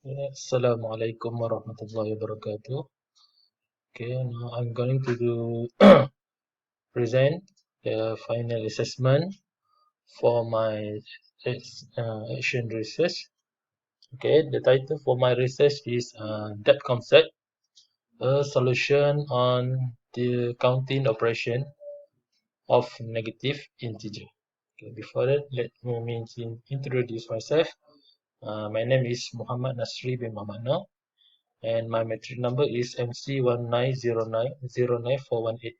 Assalamualaikum warahmatullahi wabarakatuh. Okay, now I'm going to do present the final assessment for my action research. Okay, the title for my research is Debt Concept, a solution on the counting operation of negative integer. Okay, before that, let me introduce myself. My name is Muhammad Nasri bin Muhammad Noor, and my metric number is MC1909099418.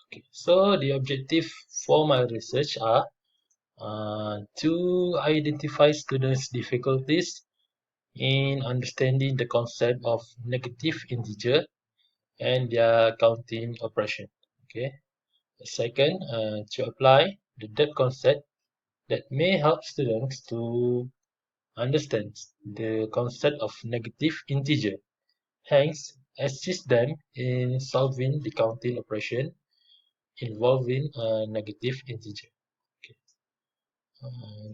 Okay, so the objective for my research are to identify students' difficulties in understanding the concept of negative integer and their counting operation. Okay. Second, to apply the depth concept that may help students to understand the concept of negative integer, hence assist them in solving the counting operation involving a negative integer. Okay.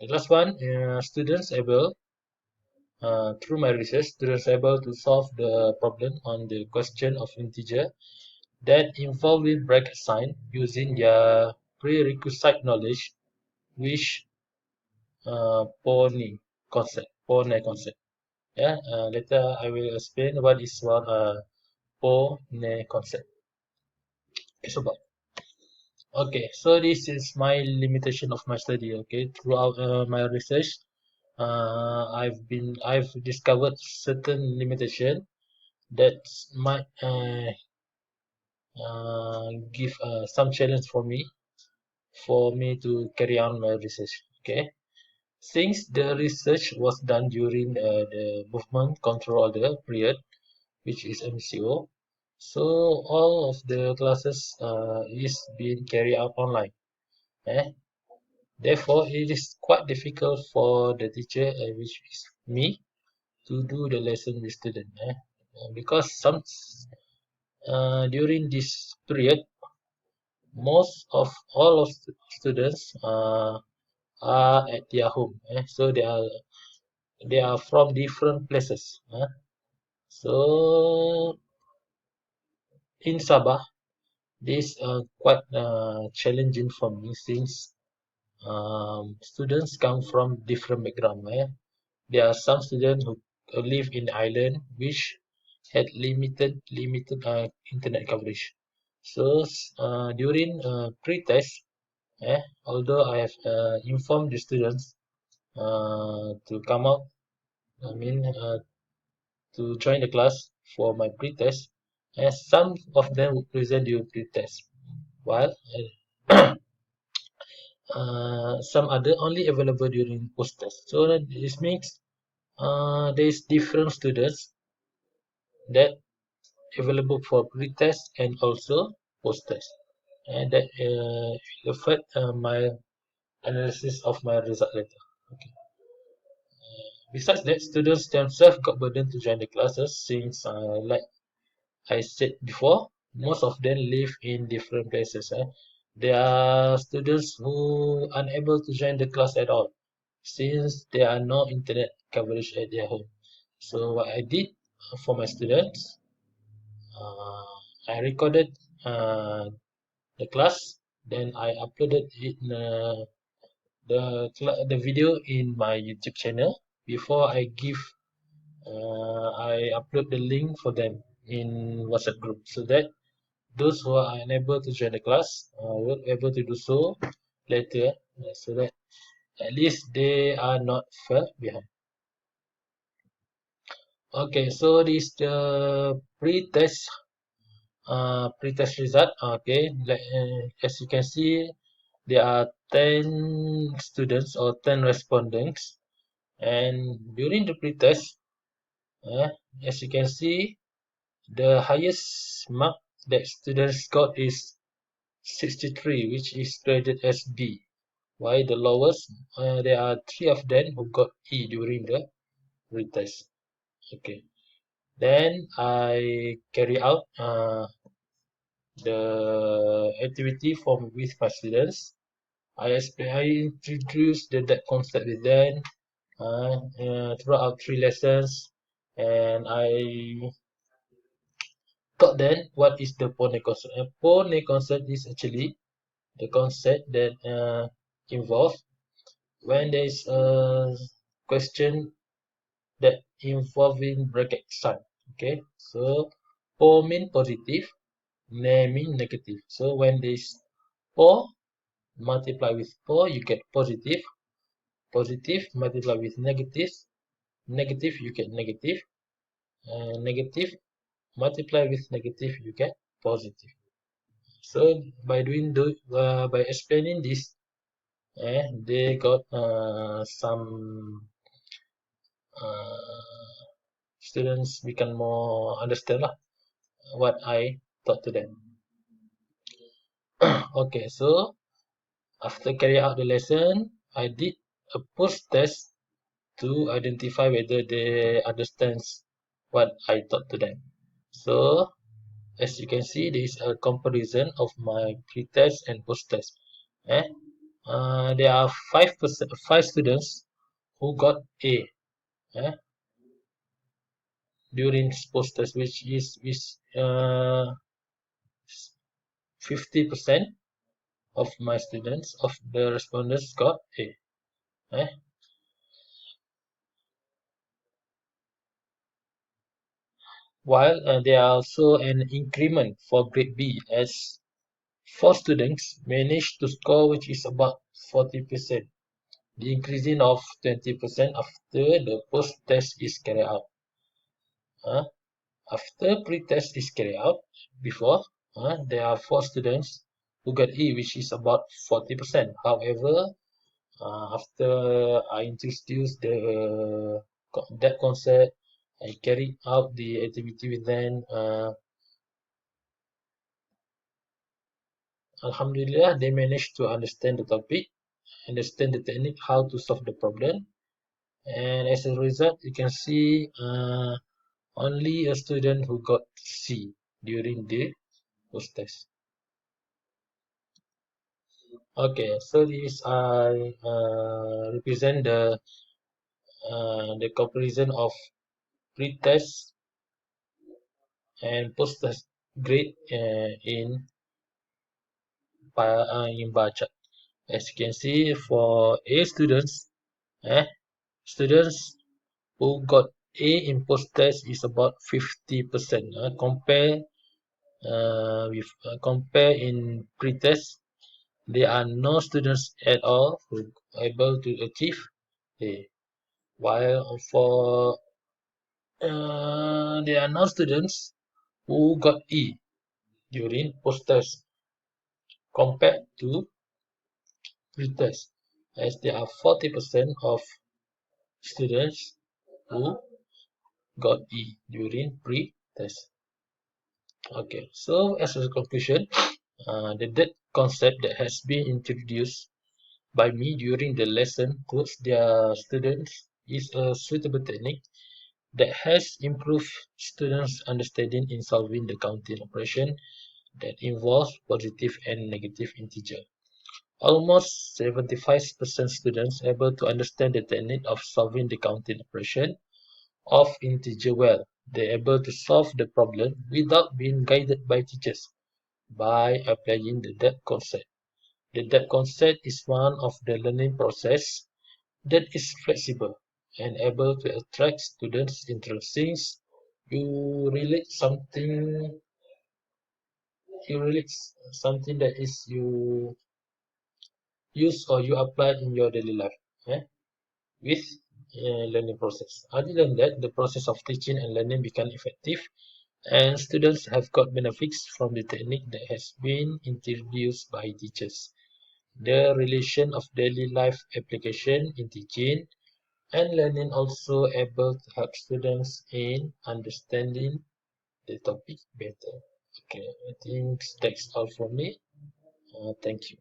The last one, through my research, students able to solve the problem on the question of integer that involving bracket sign using their prerequisite knowledge, which Pone concept. Yeah, later I will explain what is what Pone concept is about. Okay, so this is my limitation of my study. Okay, throughout my research, I've discovered certain limitation that might give some challenge for me to carry on my research. Okay, since the research was done during the movement control order period, which is MCO, so all of the classes is being carried out online. Eh? Therefore, it is quite difficult for the teacher, which is me, to do the lesson with student. Because during this period, most of all of students are at their home. So they are from different places. So in Sabah, this quite challenging for me since students come from different background. There are some students who live in the island which had limited internet coverage. So during pre-test, although I have informed the students to come out, I mean to join the class for my pre-test, and some of them would present during pre-test, while some other only available during post-test. So this means there is different students that available for pre-test and also post-test, and that affect my analysis of my result later. Okay. Besides that, students themselves got burdened to join the classes since, like I said before, most of them live in different places. There are students who are unable to join the class at all since there are no internet coverage at their home. So what I did for my students, uh, I recorded the class, then I uploaded it the video in my YouTube channel before I upload the link for them in WhatsApp group so that those who are unable to join the class will be able to do so later, so that at least they are not far behind. Okay, so this the pre-test result. Okay, as you can see, there are 10 students or 10 respondents, and during the pre-test, uh, as you can see, the highest mark that students got is 63, which is graded as B. While the lowest, there are three of them who got E during the retest. Okay. Then I carry out the activity formed with five students. I introduced that concept with them throughout three lessons, and I taught them what is the pone concept. A pone concept is actually the concept that involves when there is a question that involving bracket sign. Okay, so po mean positive, ne mean negative. So when there is po multiply with po, you get positive. Positive multiply with negative. Negative, you get negative. Negative multiply with negative, you get positive. So by explaining this, they got some students become more understand lah what I taught to them. Okay, so after carry out the lesson, I did a post test to identify whether they understands what I taught to them. So as you can see, there is a comparison of my pre-test and post-test. Eh? There are 5 students who got A eh, during post-test, which is 50% of my students of the respondents got A. Eh? While there are also an increment for grade B as 4 students managed to score which is about 40%, the increasing of 20% after the post-test is carried out. After pre-test is carried out, before, there are 4 students who got E, which is about 40%. However, after I introduced that concept, I carried out the activity with them. Alhamdulillah, they managed to understand the topic, understand the technique, how to solve the problem. And as a result, you can see only a student who got C during the post-test. Okay, so this I represent the comparison of pre-test and post-test grade in bar chart. As you can see, for A students, students who got A in post-test is about 50%. Compare in pre-test, there are no students at all who are able to achieve A. While for there are no students who got E during post-test compared to pre-test, as there are 40% of students who got E during pre-test. Okay, so as a conclusion, the debt concept that has been introduced by me during the lesson towards their students is a suitable technique that has improved students' understanding in solving the counting operation that involves positive and negative integer. Almost 75% students able to understand the technique of solving the counting operation of integer well. They're able to solve the problem without being guided by teachers by applying the depth concept. The depth concept is one of the learning process that is flexible and able to attract students' interest since you relate something that is you use or you apply in your daily life with learning process. Other than that, the process of teaching and learning become effective and students have got benefits from the technique that has been introduced by teachers. The relation of daily life application in teaching and learning also able to help students in understanding the topic better. Okay, I think that's all from me. Thank you.